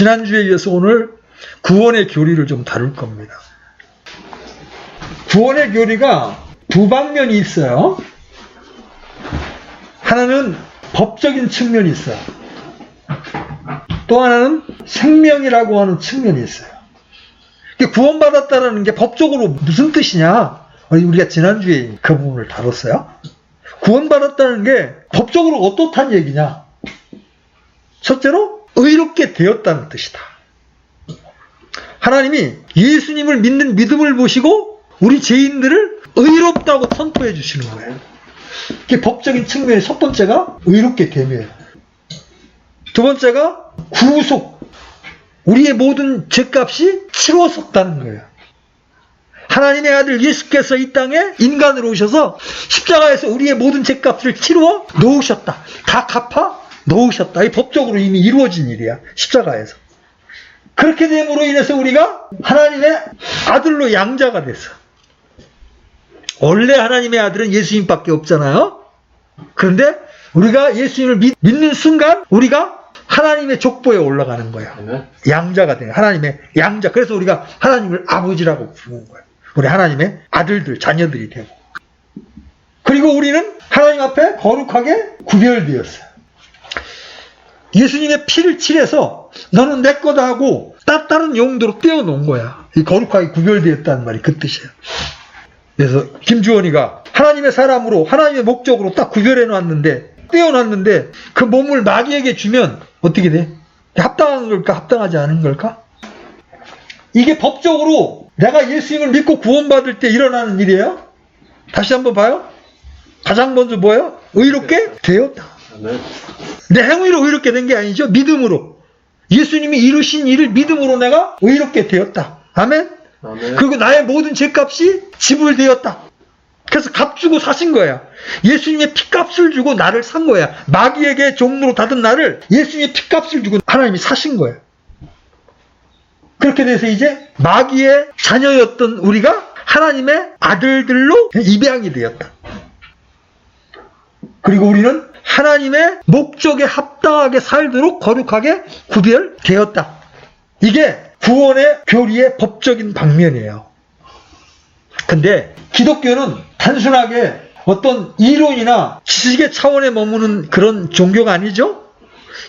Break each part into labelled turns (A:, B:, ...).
A: 지난주에 이어서 오늘 구원의 교리를 좀 다룰 겁니다. 구원의 교리가 두 방면이 있어요. 하나는 법적인 측면이 있어요. 또 하나는 생명이라고 하는 측면이 있어요. 구원받았다는 게 법적으로 무슨 뜻이냐? 우리가 지난주에 그 부분을 다뤘어요. 구원받았다는 게 법적으로 어떻단 얘기냐? 첫째로 의롭게 되었다는 뜻이다. 하나님이 예수님을 믿는 믿음을 보시고 우리 죄인들을 의롭다고 선포해 주시는 거예요. 그게 법적인 측면의 첫 번째가 의롭게 됨이에요. 두 번째가 구속, 우리의 모든 죄값이 치러졌다는 거예요. 하나님의 아들 예수께서 이 땅에 인간으로 오셔서 십자가에서 우리의 모든 죄값을 치루어 놓으셨다. 다 갚아 놓으셨다. 이 법적으로 이미 이루어진 일이야. 십자가에서. 그렇게 됨으로 인해서 우리가 하나님의 아들로 양자가 됐어. 원래 하나님의 아들은 예수님밖에 없잖아요. 그런데 우리가 예수님을 믿는 순간 우리가 하나님의 족보에 올라가는 거예요. 양자가 돼요. 하나님의 양자. 그래서 우리가 하나님을 아버지라고 부르는 거예요. 우리 하나님의 아들들, 자녀들이 되고. 그리고 우리는 하나님 앞에 거룩하게 구별되었어요. 예수님의 피를 칠해서 너는 내 거다 하고 다른 용도로 떼어놓은 거야. 이 거룩하게 구별되었다는 말이 그 뜻이에요. 그래서 김주원이가 하나님의 사람으로 하나님의 목적으로 딱 구별해놨는데 떼어놨는데 그 몸을 마귀에게 주면 어떻게 돼? 합당한 걸까? 합당하지 않은 걸까? 이게 법적으로 내가 예수님을 믿고 구원받을 때 일어나는 일이에요. 다시 한번 봐요. 가장 먼저 뭐예요? 의롭게 되었다. 내 행위로 의롭게 된 게 아니죠. 믿음으로. 예수님이 이루신 일을 믿음으로 내가 의롭게 되었다. 아멘? 그리고 나의 모든 죄값이 지불되었다. 그래서 값 주고 사신 거야. 예수님의 피값을 주고 나를 산 거야. 마귀에게 종로로 닫은 나를 예수님의 피값을 주고 하나님이 사신 거야. 그렇게 돼서 이제 마귀의 자녀였던 우리가 하나님의 아들들로 입양이 되었다. 그리고 우리는 하나님의 목적에 합당하게 살도록 거룩하게 구별되었다. 이게 구원의 교리의 법적인 방면이에요. 근데 기독교는 단순하게 어떤 이론이나 지식의 차원에 머무는 그런 종교가 아니죠?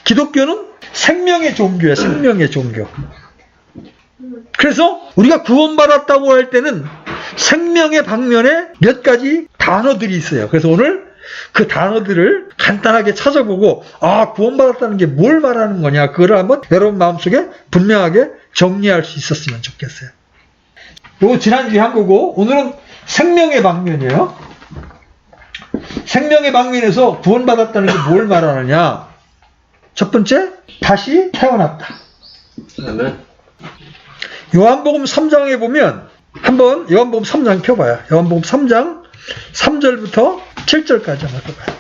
A: 기독교는 생명의 종교예요. 생명의 종교. 그래서 우리가 구원받았다고 할 때는 생명의 방면에 몇 가지 단어들이 있어요. 그래서 오늘 그 단어들을 간단하게 찾아보고 구원받았다는 게 뭘 말하는 거냐 그걸 한번 여러분 마음속에 분명하게 정리할 수 있었으면 좋겠어요. 이거 지난주에 한 거고 오늘은 생명의 방면이에요. 생명의 방면에서 구원받았다는 게 뭘 말하느냐. 첫 번째, 다시 태어났다. 요한복음 3장에 보면 한번 요한복음 3장 펴봐요. 요한복음 3장 3절부터 7절까지 한번 펴봐요.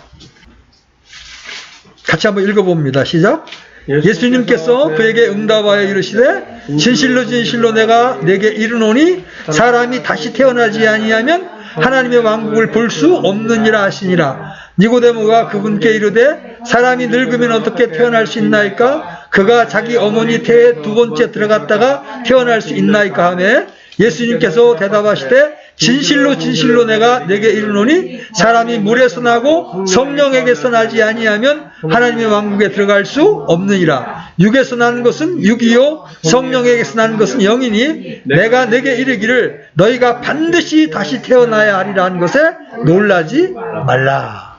A: 같이 한번 읽어봅니다. 시작. 예수님께서 그에게 응답하여 이르시되 진실로 진실로 내가 내게 이르노니 사람이 다시 태어나지 아니하면 하나님의 왕국을 볼 수 없느니라 하시니라. 니고데모가 그분께 이르되 사람이 늙으면 어떻게 태어날 수 있나이까? 그가 자기 어머니 태에 두 번째 들어갔다가 태어날 수 있나이까 하매 예수님께서 대답하시되 진실로 진실로 내가 내게 이르노니 사람이 물에서 나고 성령에게서 나지 아니하면 하나님의 왕국에 들어갈 수 없느니라. 육에서 나는 것은 육이요 성령에게서 나는 것은 영이니 내가 내게 이르기를 너희가 반드시 다시 태어나야 하리라 한 것에 놀라지 말라.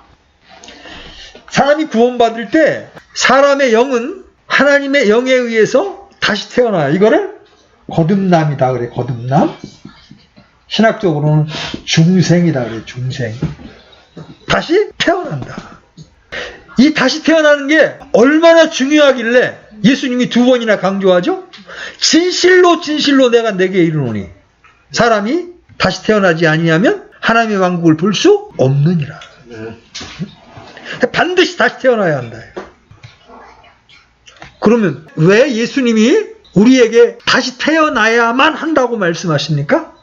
A: 사람이 구원받을 때 사람의 영은 하나님의 영에 의해서 다시 태어나요. 이거를 거듭남이다 그래. 거듭남. 신학적으로는 중생이다 그래. 중생. 다시 태어난다. 이 다시 태어나는 게 얼마나 중요하길래 예수님이 두 번이나 강조하죠. 진실로 진실로 내가 내게 이르노니 사람이 다시 태어나지 아니하면 하나님의 왕국을 볼 수 없느니라. 반드시 다시 태어나야 한다. 그러면 왜 예수님이 우리에게 다시 태어나야만 한다고 말씀하십니까?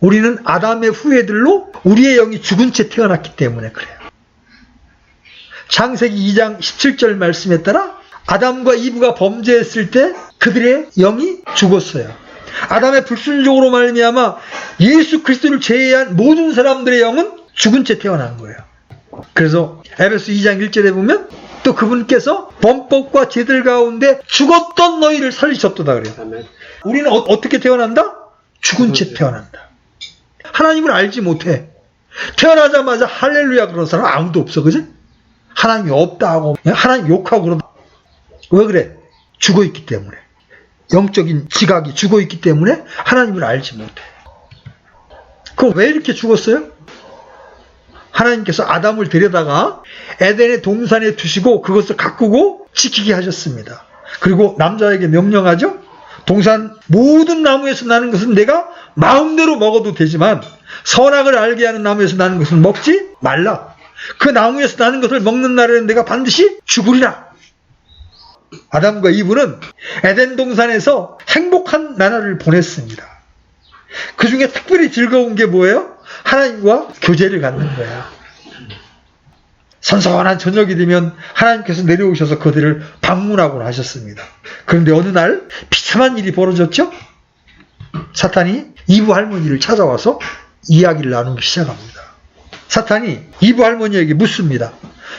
A: 우리는 아담의 후예들로 우리의 영이 죽은 채 태어났기 때문에 그래요. 창세기 2장 17절 말씀에 따라 아담과 이브가 범죄했을 때 그들의 영이 죽었어요. 아담의 불순종으로 말미암아 예수 그리스도를 제외한 모든 사람들의 영은 죽은 채 태어난 거예요. 그래서 에베소 2장 1절에 보면 또 그분께서 범법과 죄들 가운데 죽었던 너희를 살리셨도다 그래요. 우리는 어떻게 태어난다? 죽은 채 태어난다. 하나님을 알지 못해. 태어나자마자 할렐루야 그러는 사람 아무도 없어. 그지? 하나님이 없다 하고 하나님 욕하고 그런다. 왜 그래? 죽어있기 때문에. 영적인 지각이 죽어있기 때문에 하나님을 알지 못해. 그럼 왜 이렇게 죽었어요? 하나님께서 아담을 데려다가 에덴의 동산에 두시고 그것을 가꾸고 지키게 하셨습니다. 그리고 남자에게 명령하죠. 동산 모든 나무에서 나는 것은 내가 마음대로 먹어도 되지만 선악을 알게 하는 나무에서 나는 것은 먹지 말라. 그 나무에서 나는 것을 먹는 날에는 내가 반드시 죽으리라. 아담과 이브는 에덴 동산에서 행복한 나날을 보냈습니다. 그 중에 특별히 즐거운 게 뭐예요? 하나님과 교제를 갖는 거야. 선선한 저녁이 되면 하나님께서 내려오셔서 그들을 방문하곤 하셨습니다. 그런데 어느 날 비참한 일이 벌어졌죠? 사탄이 이브 할머니를 찾아와서 이야기를 나누기 시작합니다. 사탄이 이브 할머니에게 묻습니다.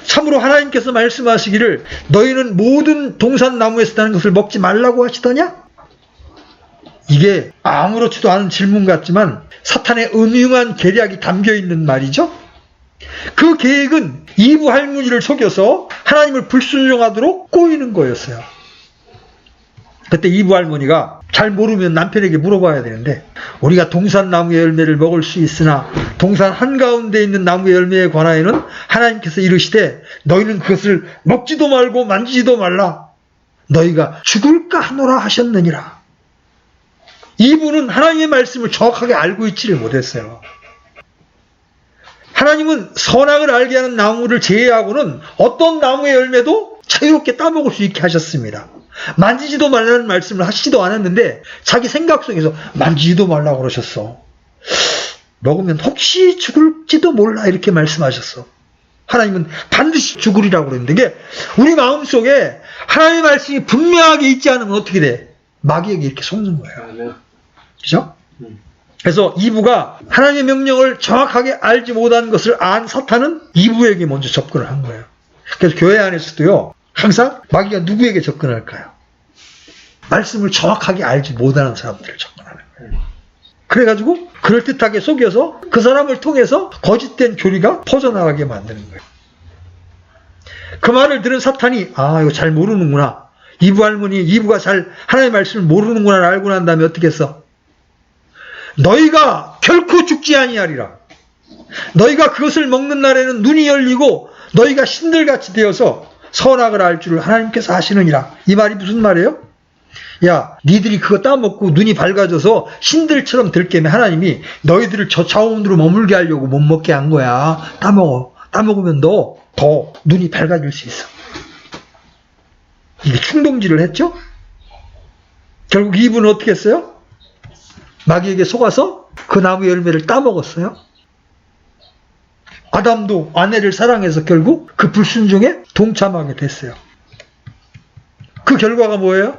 A: 참으로 하나님께서 말씀하시기를 너희는 모든 동산나무에서 나는 것을 먹지 말라고 하시더냐? 이게 아무렇지도 않은 질문 같지만 사탄의 음흉한 계략이 담겨있는 말이죠. 그 계획은 이브 할머니를 속여서 하나님을 불순종하도록 꼬이는 거였어요. 그때 이브 할머니가 잘 모르면 남편에게 물어봐야 되는데 우리가 동산나무의 열매를 먹을 수 있으나 동산 한가운데 있는 나무의 열매에 관하여는 하나님께서 이르시되 너희는 그것을 먹지도 말고 만지지도 말라. 너희가 죽을까 하노라 하셨느니라. 이분은 하나님의 말씀을 정확하게 알고 있지를 못했어요. 하나님은 선악을 알게 하는 나무를 제외하고는 어떤 나무의 열매도 자유롭게 따먹을 수 있게 하셨습니다. 만지지도 말라는 말씀을 하시지도 않았는데 자기 생각 속에서 만지지도 말라고 그러셨어. 먹으면 혹시 죽을지도 몰라 이렇게 말씀하셨어. 하나님은 반드시 죽으리라고 그랬는데 이게 우리 마음속에 하나님의 말씀이 분명하게 있지 않으면 어떻게 돼? 마귀에게 이렇게 속는 거예요. 그죠? 그래서 이브가 하나님의 명령을 정확하게 알지 못한 것을 안 사탄은 이브에게 먼저 접근을 한 거예요. 그래서 교회 안에서도요, 항상 마귀가 누구에게 접근할까요? 말씀을 정확하게 알지 못하는 사람들을 접근하는 거예요. 그래가지고 그럴듯하게 속여서 그 사람을 통해서 거짓된 교리가 퍼져나가게 만드는 거예요. 그 말을 들은 사탄이 이거 잘 모르는구나. 이브 할머니, 이브가 잘 하나님의 말씀을 모르는구나 알고 난 다음에 어떻게 했어? 너희가 결코 죽지 아니하리라. 너희가 그것을 먹는 날에는 눈이 열리고 너희가 신들같이 되어서 선악을 알 줄을 하나님께서 아시느니라. 이 말이 무슨 말이에요? 야, 니들이 그거 따먹고 눈이 밝아져서 신들처럼 될 게면 하나님이 너희들을 저 차원으로 머물게 하려고 못 먹게 한 거야. 따먹어. 따먹으면 너 더 눈이 밝아질 수 있어. 이게 충동질을 했죠? 결국 이분은 어떻게 했어요? 마귀에게 속아서 그 나무 열매를 따먹었어요. 아담도 아내를 사랑해서 결국 그 불순종에 동참하게 됐어요. 그 결과가 뭐예요?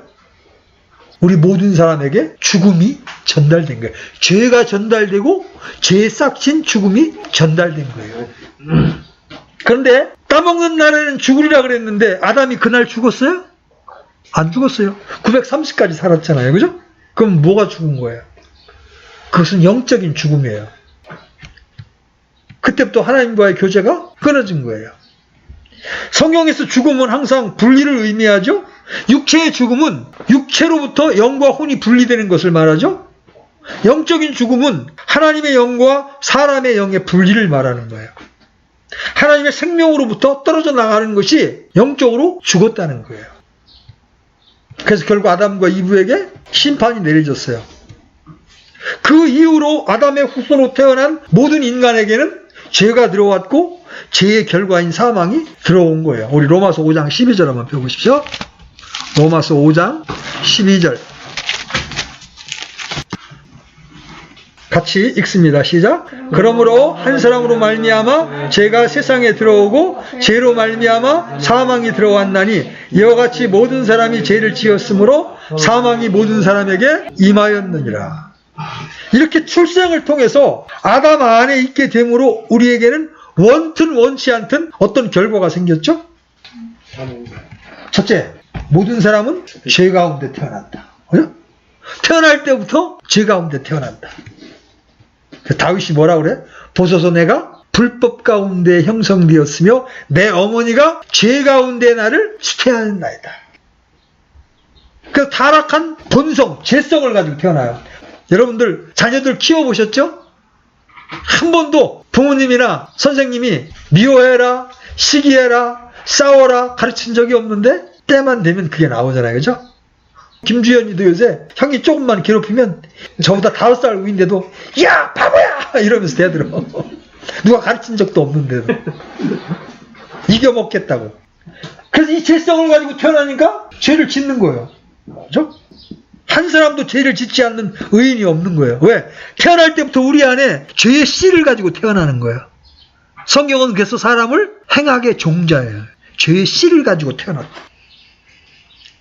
A: 우리 모든 사람에게 죽음이 전달된 거예요. 죄가 전달되고 죄에 싹친 죽음이 전달된 거예요. 그런데 따먹는 날에는 죽으리라 그랬는데 아담이 그날 죽었어요? 안 죽었어요. 930까지 살았잖아요. 그죠? 그럼 뭐가 죽은 거예요? 그것은 영적인 죽음이에요. 그때부터 하나님과의 교제가 끊어진 거예요. 성경에서 죽음은 항상 분리를 의미하죠. 육체의 죽음은 육체로부터 영과 혼이 분리되는 것을 말하죠. 영적인 죽음은 하나님의 영과 사람의 영의 분리를 말하는 거예요. 하나님의 생명으로부터 떨어져 나가는 것이 영적으로 죽었다는 거예요. 그래서 결국 아담과 이브에게 심판이 내려졌어요. 그 이후로 아담의 후손으로 태어난 모든 인간에게는 죄가 들어왔고 죄의 결과인 사망이 들어온 거예요. 우리 로마서 5장 12절 한번 펴보십시오. 로마서 5장 12절 같이 읽습니다. 시작. 그러므로 한 사람으로 말미암아 죄가 세상에 들어오고 죄로 말미암아 사망이 들어왔나니 이와 같이 모든 사람이 죄를 지었으므로 사망이 모든 사람에게 임하였느니라. 이렇게 출생을 통해서 아담 안에 있게 되므로 우리에게는 원튼 원치 않든 어떤 결과가 생겼죠? 첫째, 모든 사람은 죄 가운데 태어난다. 태어날 때부터 죄 가운데 태어난다. 다윗이 뭐라 그래? 보소서 내가 불법 가운데 형성되었으며 내 어머니가 죄 가운데 나를 수태하였나이다. 그 타락한 본성, 죄성을 가지고 태어나요. 여러분들 자녀들 키워보셨죠? 한 번도 부모님이나 선생님이 미워해라, 시기해라, 싸워라 가르친 적이 없는데 때만 되면 그게 나오잖아요. 그죠? 김주현이도 요새 형이 조금만 괴롭히면 저보다 5살 위인데도 야 바보야 이러면서 대들어. 누가 가르친 적도 없는데도 이겨먹겠다고. 그래서 이 죄성을 가지고 태어나니까 죄를 짓는 거예요. 그죠? 한 사람도 죄를 짓지 않는 의인이 없는 거예요. 왜? 태어날 때부터 우리 안에 죄의 씨를 가지고 태어나는 거예요. 성경은 그래서 사람을 행악의 종자예요. 죄의 씨를 가지고 태어났다.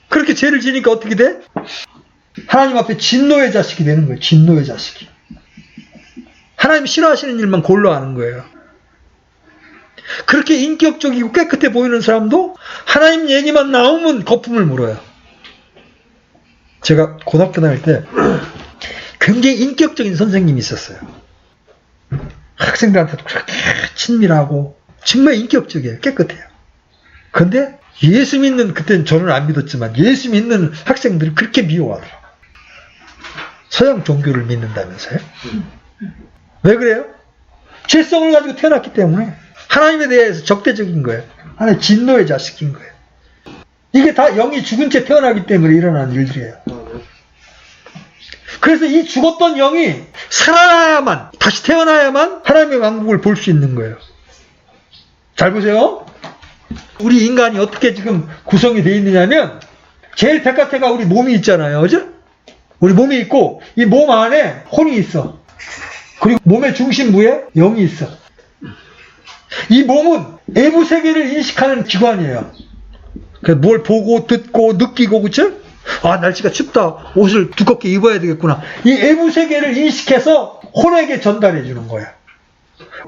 A: 그렇게 죄를 지니까 어떻게 돼? 하나님 앞에 진노의 자식이 되는 거예요. 진노의 자식이. 하나님 싫어하시는 일만 골라 하는 거예요. 그렇게 인격적이고 깨끗해 보이는 사람도 하나님 얘기만 나오면 거품을 물어요. 제가 고등학교 다닐 때 굉장히 인격적인 선생님이 있었어요. 학생들한테도 그렇게 친밀하고 정말 인격적이에요. 깨끗해요. 근데 예수 믿는, 그때는 저는 안 믿었지만 예수 믿는 학생들을 그렇게 미워하더라고요. 서양 종교를 믿는다면서요? 왜 그래요? 죄성을 가지고 태어났기 때문에 하나님에 대해서 적대적인 거예요. 하나님 진노의 자식인 거예요. 이게 다 영이 죽은 채 태어나기 때문에 일어나는 일들이에요. 그래서 이 죽었던 영이 살아나야만, 다시 태어나야만 하나님의 왕국을 볼 수 있는 거예요. 잘 보세요. 우리 인간이 어떻게 지금 구성이 되어 있느냐면 제일 백화태가 우리 몸이 있잖아요. 그죠? 우리 몸이 있고 이 몸 안에 혼이 있어. 그리고 몸의 중심부에 영이 있어. 이 몸은 외부 세계를 인식하는 기관이에요. 뭘 보고 듣고 느끼고, 그쵸? 아, 날씨가 춥다. 옷을 두껍게 입어야 되겠구나. 이 외부 세계를 인식해서 혼에게 전달해 주는 거야.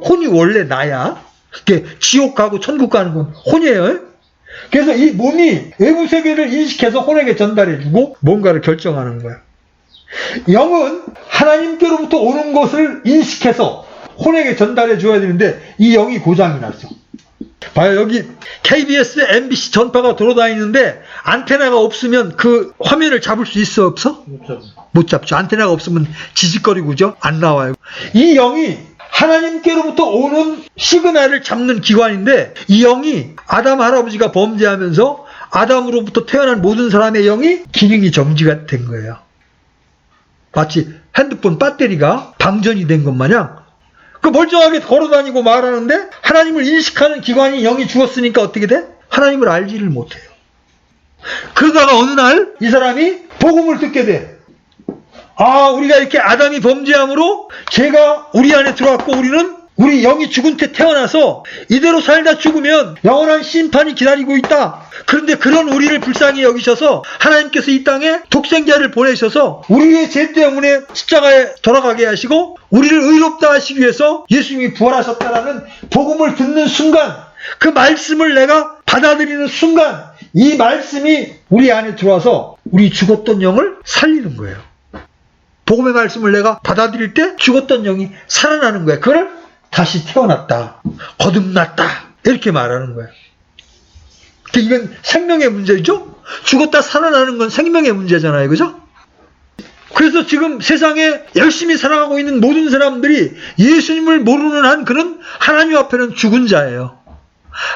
A: 혼이 원래 나야. 이게 지옥 가고 천국 가는 건 혼이에요. 그래서 이 몸이 외부 세계를 인식해서 혼에게 전달해 주고 뭔가를 결정하는 거야. 영은 하나님께로부터 오는 것을 인식해서 혼에게 전달해 줘야 되는데 이 영이 고장이 났어. 봐요. 여기 KBS, MBC 전파가 돌아다니는데 안테나가 없으면 그 화면을 잡을 수 있어, 없어? 못 잡죠. 안테나가 없으면 지직거리고, 그죠? 안 나와요. 이 영이 하나님께로부터 오는 시그널을 잡는 기관인데 이 영이 아담 할아버지가 범죄하면서 아담으로부터 태어난 모든 사람의 영이 기능이 정지가 된 거예요. 마치 핸드폰 배터리가 방전이 된 것 마냥 그 멀쩡하게 걸어다니고 말하는데 하나님을 인식하는 기관이 영이 죽었으니까 어떻게 돼? 하나님을 알지를 못해요. 그러다가 어느 날 이 사람이 복음을 듣게 돼. 아, 우리가 이렇게 아담이 범죄함으로 죄가 우리 안에 들어왔고 우리 영이 죽은 채 태어나서 이대로 살다 죽으면 영원한 심판이 기다리고 있다. 그런데 그런 우리를 불쌍히 여기셔서 하나님께서 이 땅에 독생자를 보내셔서 우리의 죄 때문에 십자가에 돌아가게 하시고 우리를 의롭다 하시기 위해서 예수님이 부활하셨다라는 복음을 듣는 순간, 그 말씀을 내가 받아들이는 순간 이 말씀이 우리 안에 들어와서 우리 죽었던 영을 살리는 거예요. 복음의 말씀을 내가 받아들일 때 죽었던 영이 살아나는 거예요. 그걸 다시 태어났다, 거듭났다 이렇게 말하는 거예요. 이건 생명의 문제죠. 죽었다 살아나는 건 생명의 문제잖아요. 그죠? 그래서 지금 세상에 열심히 살아가고 있는 모든 사람들이 예수님을 모르는 한 그는 하나님 앞에는 죽은 자예요.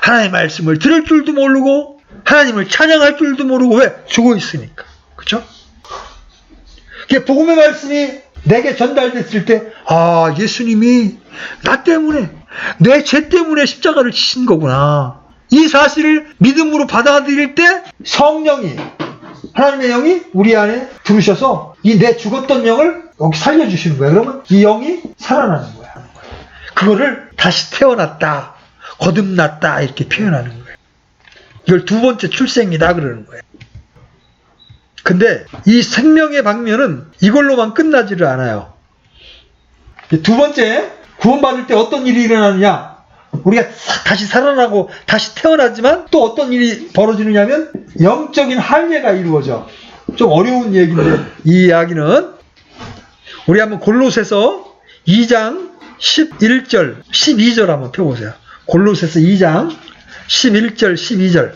A: 하나님의 말씀을 들을 줄도 모르고 하나님을 찬양할 줄도 모르고. 왜? 죽어 있으니까. 그렇죠? 복음의 말씀이 내게 전달됐을 때, 아, 예수님이 나 때문에, 내 죄 때문에 십자가를 지신 거구나. 이 사실을 믿음으로 받아들일 때 성령이, 하나님의 영이 우리 안에 들으셔서 이 내 죽었던 영을 여기 살려주시는 거예요. 그러면 이 영이 살아나는 거야. 그거를 다시 태어났다, 거듭났다 이렇게 표현하는 거예요. 이걸 두 번째 출생이다 그러는 거예요. 근데 이 생명의 방면은 이걸로만 끝나지를 않아요. 두 번째, 구원받을 때 어떤 일이 일어나느냐? 우리가 다시 살아나고 다시 태어나지만 또 어떤 일이 벌어지느냐면 영적인 할례가 이루어져. 좀 어려운 얘기인데 이 이야기는 우리 한번 골로새서 2장 11절 12절 한번 펴보세요. 골로새서 2장 11절 12절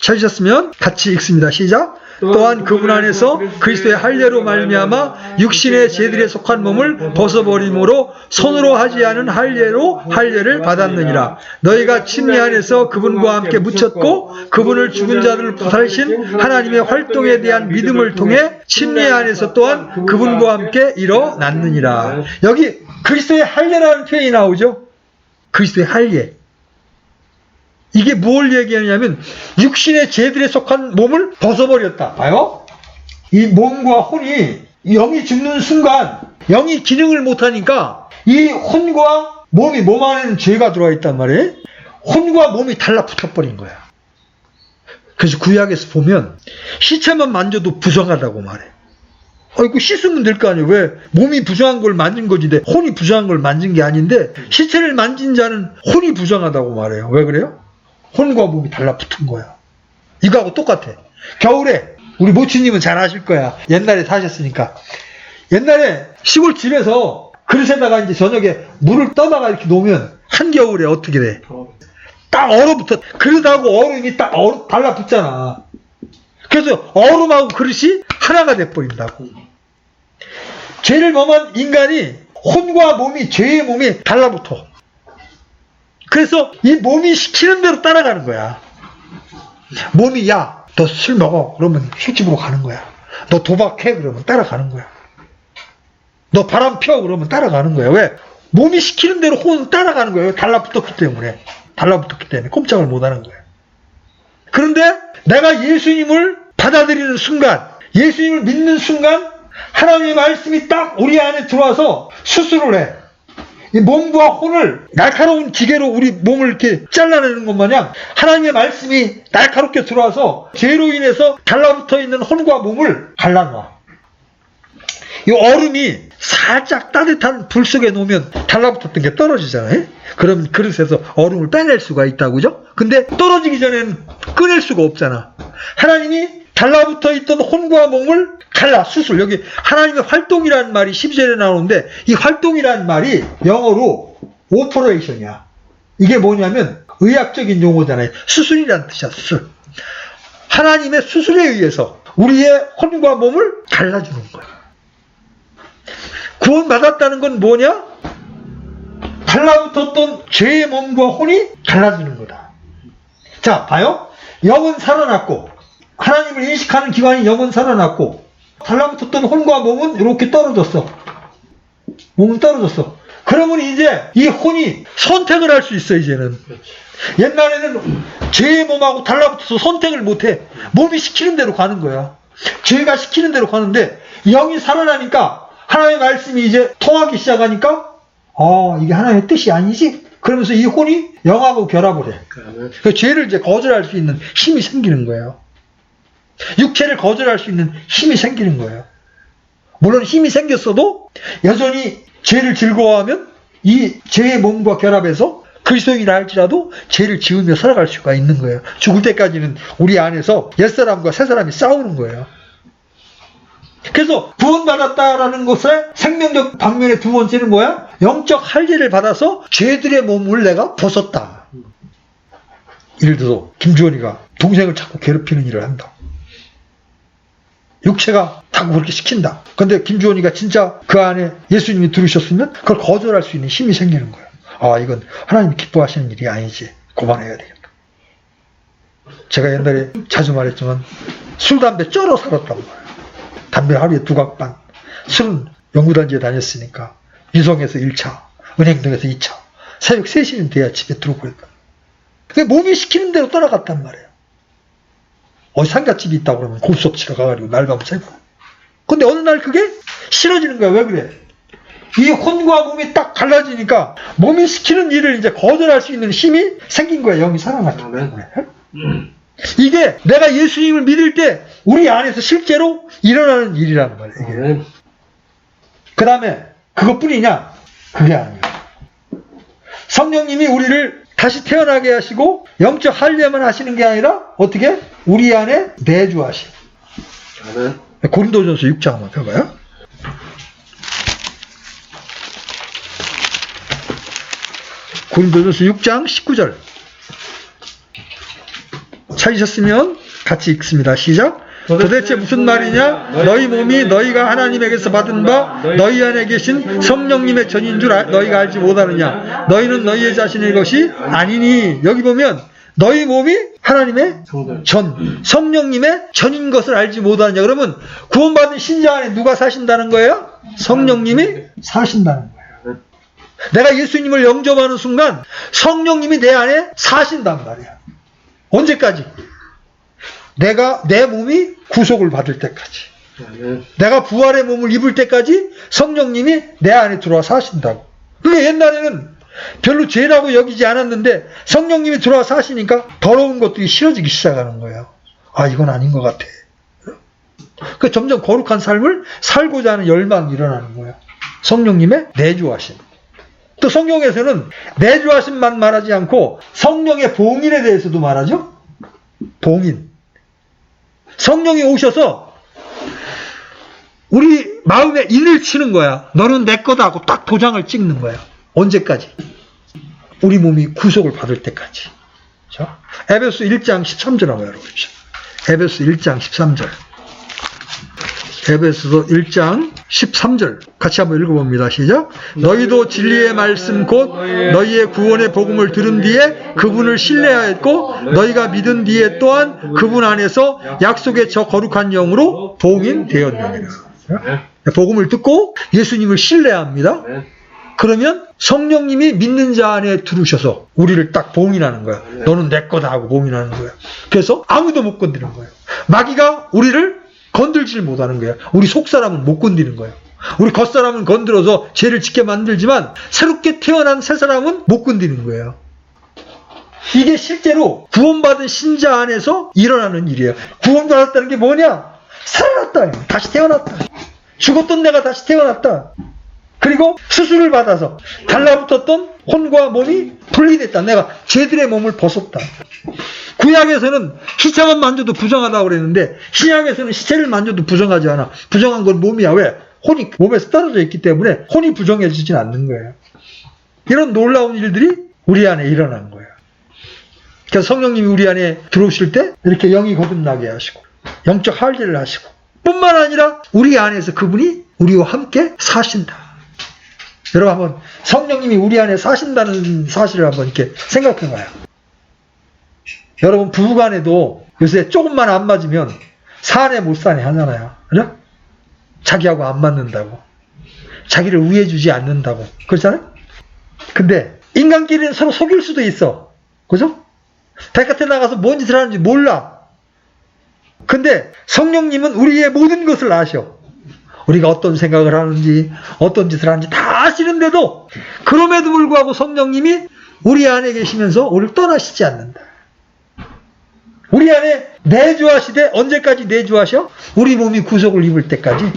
A: 찾으셨으면 같이 읽습니다. 시작. 또한 그분 안에서 그리스도의 할례로 말미암아 육신의 죄들에 속한 몸을 벗어버림으로 손으로 하지 않은 할례로 할례를 받았느니라. 너희가 침례 안에서 그분과 함께 묻혔고 그분을 죽은 자들을 부활하신 하나님의 활동에 대한 믿음을 통해 침례 안에서 또한 그분과 함께 일어났느니라. 여기 그리스도의 할례라는 표현이 나오죠. 그리스도의 할례. 이게 뭘 얘기하냐면 육신의 죄들에 속한 몸을 벗어버렸다. 봐요. 이 몸과 혼이 영이 죽는 순간 영이 기능을 못하니까 이 혼과 몸이 몸 안에는 죄가 들어와 있단 말이에요. 혼과 몸이 달라붙어버린 거야. 그래서 구약에서 보면 시체만 만져도 부정하다고 말해. 이거 씻으면 될 거 아니에요. 왜? 몸이 부정한 걸 만진 거지. 혼이 부정한 걸 만진 게 아닌데 시체를 만진 자는 혼이 부정하다고 말해요. 왜 그래요? 혼과 몸이 달라붙은 거야. 이거하고 똑같아. 겨울에 우리 모치님은 잘 아실 거야. 옛날에 사셨으니까. 옛날에 시골 집에서 그릇에다가 이제 저녁에 물을 떠다가 이렇게 놓으면 한겨울에 어떻게 돼? 딱 얼어붙어. 그릇하고 얼음이 딱 달라붙잖아. 그래서 얼음하고 그릇이 하나가 돼버린다고. 죄를 범한 인간이 혼과 몸이 죄의 몸이 달라붙어. 그래서 이 몸이 시키는 대로 따라가는 거야. 몸이 야, 너 술 먹어. 그러면 술집으로 가는 거야. 너 도박해. 그러면 따라가는 거야. 너 바람 펴. 그러면 따라가는 거야. 왜? 몸이 시키는 대로 혼은 따라가는 거예요. 달라붙었기 때문에. 달라붙었기 때문에 꼼짝을 못하는 거야. 그런데 내가 예수님을 받아들이는 순간, 예수님을 믿는 순간 하나님의 말씀이 딱 우리 안에 들어와서 수술을 해. 이 몸과 혼을 날카로운 기계로 우리 몸을 이렇게 잘라내는 것 마냥 하나님의 말씀이 날카롭게 들어와서 죄로 인해서 달라붙어 있는 혼과 몸을 갈라놔. 이 얼음이 살짝 따뜻한 불 속에 놓으면 달라붙었던 게 떨어지잖아요. 그럼 그릇에서 얼음을 빼낼 수가 있다고, 그죠? 근데 떨어지기 전에는 꺼낼 수가 없잖아. 하나님이 달라붙어 있던 혼과 몸을 갈라, 수술. 여기 하나님의 활동이라는 말이 12절에 나오는데 이 활동이라는 말이 영어로 오퍼레이션이야. 이게 뭐냐면 의학적인 용어잖아요. 수술이라는 뜻이야, 수술. 하나님의 수술에 의해서 우리의 혼과 몸을 갈라주는 거야. 구원받았다는 건 뭐냐? 달라붙었던 죄의 몸과 혼이 갈라지는 거다. 자, 봐요. 영은 살아났고 하나님을 인식하는 기관이 영은 살아났고 달라붙었던 혼과 몸은 이렇게 떨어졌어. 몸은 떨어졌어. 그러면 이제 이 혼이 선택을 할 수 있어. 이제는. 옛날에는 죄의 몸하고 달라붙어서 선택을 못해. 몸이 시키는 대로 가는 거야. 죄가 시키는 대로 가는데 영이 살아나니까 하나님의 말씀이 이제 통하기 시작하니까 이게 하나님의 뜻이 아니지? 그러면서 이 혼이 영하고 결합을 해. 그 죄를 이제 거절할 수 있는 힘이 생기는 거예요. 육체를 거절할 수 있는 힘이 생기는 거예요. 물론 힘이 생겼어도 여전히 죄를 즐거워하면 이 죄의 몸과 결합해서 그리스도인이라 할지라도 죄를 지으며 살아갈 수가 있는 거예요. 죽을 때까지는 우리 안에서 옛사람과 새사람이 싸우는 거예요. 그래서 구원받았다라는 것의 생명적 방면의 두 번째는 뭐야? 영적 할례를 받아서 죄들의 몸을 내가 벗었다. 예를 들어서 김주원이가 동생을 자꾸 괴롭히는 일을 한다. 육체가 자꾸 그렇게 시킨다. 근데 김주원이가 진짜 그 안에 예수님이 들으셨으면 그걸 거절할 수 있는 힘이 생기는 거예요. 이건 하나님이 기뻐하시는 일이 아니지. 그만해야 되겠다. 제가 옛날에 자주 말했지만 술, 담배 쩔어 살았단 말이에요. 담배 하루에 2갑. 술은 연구단지에 다녔으니까 유성에서 1차, 은행동에서 2차. 새벽 3시는 돼야 집에 들어오고 있다. 몸이 시키는 대로 따라갔단 말이에요. 상갓집이 있다고 그러면 곱석치가 가가지고 날밤 새고. 근데 어느 날 그게 싫어지는 거야. 왜 그래? 이 혼과 몸이 딱 갈라지니까 몸이 시키는 일을 이제 거절할 수 있는 힘이 생긴 거야. 영이 살아났기 때문에. 이게 내가 예수님을 믿을 때 우리 안에서 실제로 일어나는 일이라는 거예요. 이게. 그 다음에 그것뿐이냐? 그게 아니에요. 성령님이 우리를 다시 태어나게 하시고 영적 할례만 하시는 게 아니라 어떻게? 우리 안에 내주하시. 고린도전서 6장 한번 펴봐요. 고린도전서 6장 19절. 찾으셨으면 같이 읽습니다. 시작. 도대체 무슨 말이냐? 너희 몸이 너희가 하나님에게서 받은 바 너희 안에 계신 성령님의 전인 줄 너희가 알지 못하느냐? 너희는 너희의 자신의 것이 아니니. 여기 보면 너희 몸이 하나님의 전, 성령님의 전인 것을 알지 못하느냐. 그러면 구원받은 신자 안에 누가 사신다는 거예요? 성령님이 사신다는 거예요. 내가 예수님을 영접하는 순간 성령님이 내 안에 사신단 말이야. 언제까지? 내 몸이 구속을 받을 때까지. 내가 부활의 몸을 입을 때까지 성령님이 내 안에 들어와 사신다고. 그게 옛날에는 별로 죄라고 여기지 않았는데 성령님이 들어와 사시니까 더러운 것들이 싫어지기 시작하는 거예요. 아, 이건 아닌 것 같아. 그 점점 거룩한 삶을 살고자 하는 열망이 일어나는 거예요. 성령님의 내주하심. 또 성경에서는 내주하심만 말하지 않고 성령의 봉인에 대해서도 말하죠. 봉인. 성령이 오셔서 우리 마음에 인을 치는 거야. 너는 내 거다 하고 딱 도장을 찍는 거야. 언제까지? 우리 몸이 구속을 받을 때까지. 자, 에베소 1장 13절 한번 열어보십시오. 에베소 1장 13절. 에베소 1장 13절 같이 한번 읽어봅니다. 시작. 너희도 진리의 말씀 곧 너희의 구원의 복음을 들은 뒤에 그분을 신뢰하였고 너희가 믿은 뒤에 또한 그분 안에서 약속의 저 거룩한 영으로 봉인되었느니라. 복음을 듣고 예수님을 신뢰합니다. 그러면 성령님이 믿는 자 안에 들으셔서 우리를 딱 봉인하는 거야. 너는 내 거다 하고 봉인하는 거야. 그래서 아무도 못 건드리는 거예요. 마귀가 우리를 건들지를 못하는 거예요. 우리 속사람은 못 건드리는 거예요. 우리 겉사람은 건드려서 죄를 짓게 만들지만 새롭게 태어난 새사람은 못 건드리는 거예요. 이게 실제로 구원받은 신자 안에서 일어나는 일이에요. 구원받았다는 게 뭐냐? 살아났다. 다시 태어났다. 죽었던 내가 다시 태어났다. 그리고 수술을 받아서 달라붙었던 혼과 몸이 분리됐다. 내가 죄들의 몸을 벗었다. 구약에서는 시체만 만져도 부정하다고 그랬는데 신약에서는 시체를 만져도 부정하지 않아. 부정한 건 몸이야. 왜? 혼이 몸에서 떨어져 있기 때문에 혼이 부정해지진 않는 거예요. 이런 놀라운 일들이 우리 안에 일어난 거예요. 그래서 성령님이 우리 안에 들어오실 때 이렇게 영이 거듭나게 하시고 영적 할례를 하시고 뿐만 아니라 우리 안에서 그분이 우리와 함께 사신다. 여러분 한번 성령님이 우리 안에 사신다는 사실을 한번 이렇게 생각해 봐요. 여러분 부부간에도 요새 조금만 안 맞으면 사내 못 사내 하잖아요. 그죠? 자기하고 안 맞는다고. 자기를 우애해주지 않는다고. 그렇잖아요? 근데 인간끼리는 서로 속일 수도 있어. 그죠? 바깥에 나가서 뭔 짓을 하는지 몰라. 근데 성령님은 우리의 모든 것을 아셔. 우리가 어떤 생각을 하는지 어떤 짓을 하는지 다 아시는데도 그럼에도 불구하고 성령님이 우리 안에 계시면서 우리를 떠나시지 않는다. 우리 안에 내주하시되 언제까지 내주하셔? 우리 몸이 구속을 입을 때까지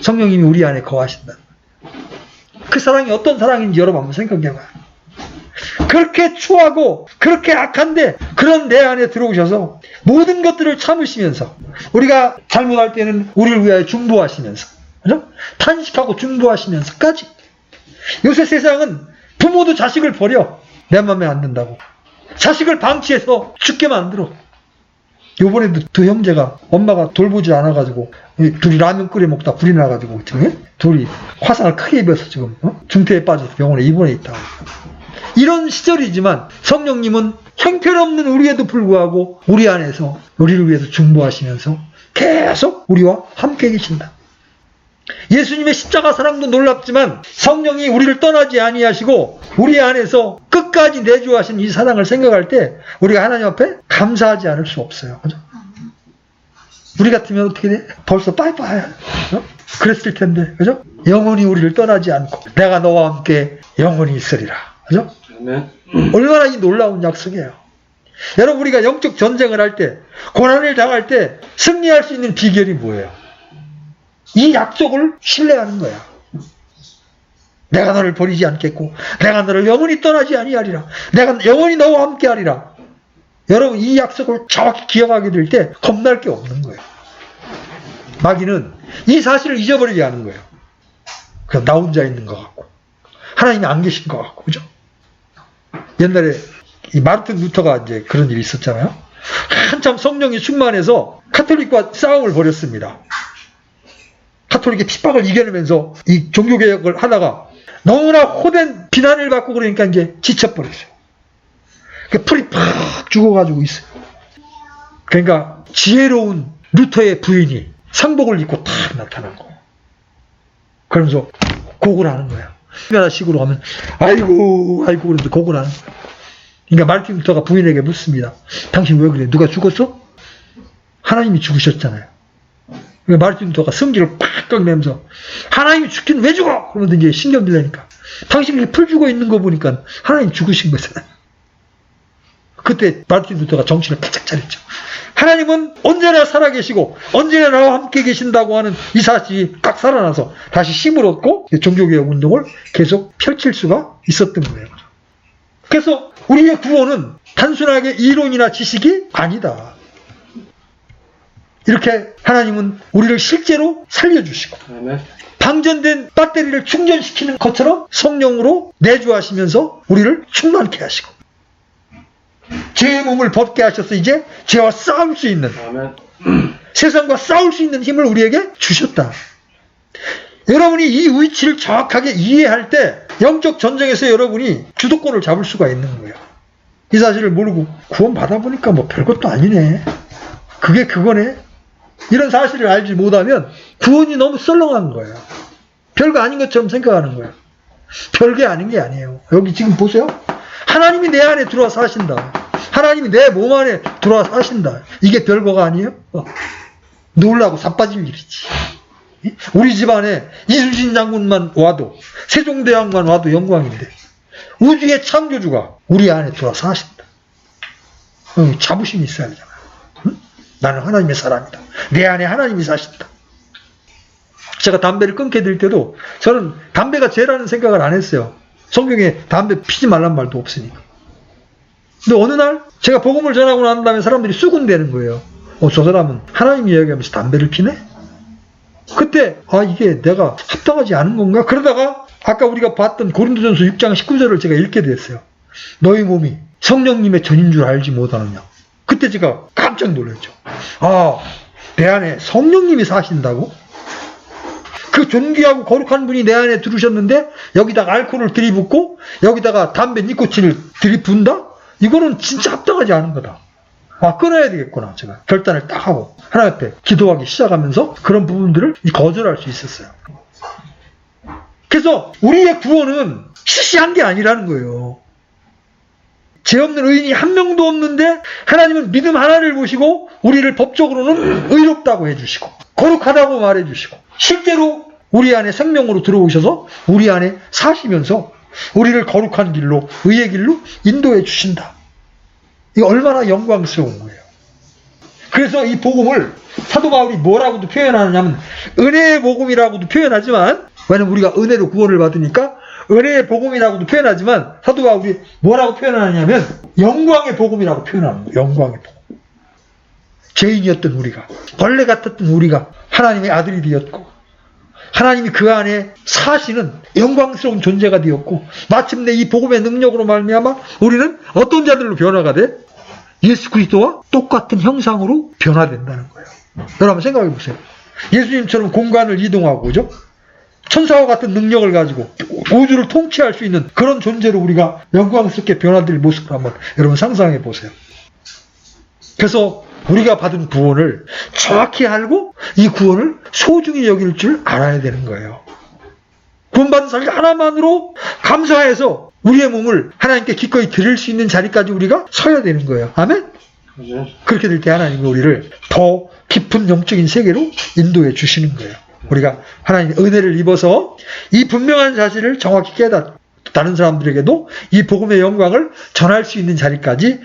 A: 성령님이 우리 안에 거하신다. 그 사랑이 어떤 사랑인지 여러분 한번 생각해봐요. 그렇게 추하고 그렇게 악한데 그런 내 안에 들어오셔서 모든 것들을 참으시면서 우리가 잘못할 때는 우리를 위하여 중보하시면서 그죠? 탄식하고 중보하시면서까지. 요새 세상은 부모도 자식을 버려. 내 맘에 안 든다고. 자식을 방치해서 죽게 만들어. 요번에도 두 형제가 엄마가 돌보지 않아가지고 둘이 라면 끓여 먹다 불이 나가지고 둘이 화상을 크게 입어서 지금 중태에 빠져서 병원에 입원해 있다고. 이런 시절이지만 성령님은 형편없는 우리에도 불구하고 우리 안에서 우리를 위해서 중보하시면서 계속 우리와 함께 계신다. 예수님의 십자가 사랑도 놀랍지만 성령이 우리를 떠나지 아니하시고 우리 안에서 끝까지 내주하신 이 사랑을 생각할 때 우리가 하나님 앞에 감사하지 않을 수 없어요. 그죠? 우리 같으면 어떻게 돼? 벌써 빠이빠이. 그랬을 텐데, 그죠? 영원히 우리를 떠나지 않고 내가 너와 함께 영원히 있으리라. 그죠? 얼마나 이 놀라운 약속이에요. 여러분, 우리가 영적 전쟁을 할 때, 고난을 당할 때 승리할 수 있는 비결이 뭐예요? 이 약속을 신뢰하는 거야. 내가 너를 버리지 않겠고 내가 너를 영원히 떠나지 아니하리라. 내가 영원히 너와 함께 하리라. 여러분, 이 약속을 정확히 기억하게 될 때 겁날 게 없는 거예요. 마귀는 이 사실을 잊어버리게 하는 거예요. 그냥 나 혼자 있는 것 같고 하나님이 안 계신 것 같고, 그죠? 옛날에 이 마르틴 루터가 이제 그런 일이 있었잖아요. 한참 성령이 충만해서 카톨릭과 싸움을 벌였습니다. 카톨릭의 핍박을 이겨내면서 이 종교개혁을 하다가 너무나 호된 비난을 받고 그러니까 이제 지쳐버렸어요. 풀이 팍 죽어가지고 있어요. 그러니까 지혜로운 루터의 부인이 상복을 입고 탁 나타난 거예요. 그러면서 곡을 하는 거야. 우리나라식으로 하면 아이고 그러면서 곡을 하는 거야. 그러니까 마르틴 루터가 부인에게 묻습니다. 당신 왜 그래? 누가 죽었어? 하나님이 죽으셨잖아요. 그러니까 마르틴 루터가 성질을 팍 내면서 하나님이 죽긴 왜 죽어? 그러면서 이제 신경 들려니까 당신이 풀 죽어 있는 거 보니까 하나님 죽으신 거잖아요. 그때 마르틴 루터가 정신을 바짝 차렸죠. 하나님은 언제나 살아계시고 언제나 나와 함께 계신다고 하는 이 사실이 딱 살아나서 다시 힘을 얻고 종교개혁 운동을 계속 펼칠 수가 있었던 거예요. 그래서 우리의 구원은 단순하게 이론이나 지식이 아니다. 이렇게 하나님은 우리를 실제로 살려주시고 방전된 배터리를 충전시키는 것처럼 성령으로 내주하시면서 우리를 충만케 하시고 죄의 몸을 벗게 하셔서 이제 죄와 싸울 수 있는 세상과 싸울 수 있는 힘을 우리에게 주셨다. 여러분이 이 위치를 정확하게 이해할 때 영적 전쟁에서 여러분이 주도권을 잡을 수가 있는 거예요. 이 사실을 모르고 구원 받아보니까 뭐 별것도 아니네. 그게 그거네. 이런 사실을 알지 못하면 구원이 너무 썰렁한 거예요. 별거 아닌 것처럼 생각하는 거예요. 별게 아닌 게 아니에요. 여기 지금 보세요. 하나님이 내 안에 들어와서 하신다. 하나님이 내 몸 안에 들어와서 하신다. 이게 별거가 아니에요? 놀라고 자빠질 일이지. 우리 집안에 이순신 장군만 와도 세종대왕만 와도 영광인데 우주의 창조주가 우리 안에 들어와서 하신다. 자부심이 있어야 되잖아요. 응? 나는 하나님의 사람이다. 내 안에 하나님이 사신다. 제가 담배를 끊게 될 때도 저는 담배가 죄라는 생각을 안 했어요. 성경에 담배 피지 말란 말도 없으니까. 근데 어느 날 제가 복음을 전하고 난 다음에 사람들이 수군대는 거예요. 저 사람은 하나님 이야기하면서 담배를 피네? 그때 이게 내가 합당하지 않은 건가? 그러다가 아까 우리가 봤던 고린도전서 6장 19절을 제가 읽게 됐어요. 너희 몸이 성령님의 전인 줄 알지 못하느냐. 그때 제가 깜짝 놀랐죠. 내 안에 성령님이 사신다고? 그 존귀하고 거룩한 분이 내 안에 들으셨는데 여기다가 알코올을 들이붓고 여기다가 담배 니코틴을 들이분다? 이거는 진짜 합당하지 않은 거다. 끊어야 되겠구나. 제가 결단을 딱 하고 하나님 앞에 기도하기 시작하면서 그런 부분들을 거절할 수 있었어요. 그래서 우리의 구원은 시시한 게 아니라는 거예요. 죄 없는 의인이 한 명도 없는데 하나님은 믿음 하나를 보시고 우리를 법적으로는 의롭다고 해주시고 거룩하다고 말해주시고 실제로 우리 안에 생명으로 들어오셔서 우리 안에 사시면서 우리를 거룩한 길로 의의 길로 인도해 주신다. 이거 얼마나 영광스러운 거예요. 그래서 이 복음을 사도 바울이 뭐라고도 표현하느냐면 은혜의 복음이라고도 표현하지만 왜냐면 우리가 은혜로 구원을 받으니까 은혜의 복음이라고도 표현하지만 사도 바울이 뭐라고 표현하느냐면 영광의 복음이라고 표현하는 거예요. 영광의 복음. 죄인이었던 우리가 벌레 같았던 우리가 하나님의 아들이 되었고 하나님이 그 안에 사시는 영광스러운 존재가 되었고 마침내 이 복음의 능력으로 말미암아 우리는 어떤 자들로 변화가 돼? 예수 그리스도와 똑같은 형상으로 변화된다는 거예요. 여러분 생각해 보세요. 예수님처럼 공간을 이동하고 그죠? 천사와 같은 능력을 가지고 우주를 통치할 수 있는 그런 존재로 우리가 영광스럽게 변화될 모습을 한번 여러분 상상해 보세요. 그래서 우리가 받은 구원을 정확히 알고 이 구원을 소중히 여길 줄 알아야 되는 거예요. 구원받은 사실 하나만으로 감사해서 우리의 몸을 하나님께 기꺼이 드릴 수 있는 자리까지 우리가 서야 되는 거예요. 아멘? 그렇게 될 때 하나님이 우리를 더 깊은 영적인 세계로 인도해 주시는 거예요. 우리가 하나님의 은혜를 입어서 이 분명한 사실을 정확히 깨닫고 다른 사람들에게도 이 복음의 영광을 전할 수 있는 자리까지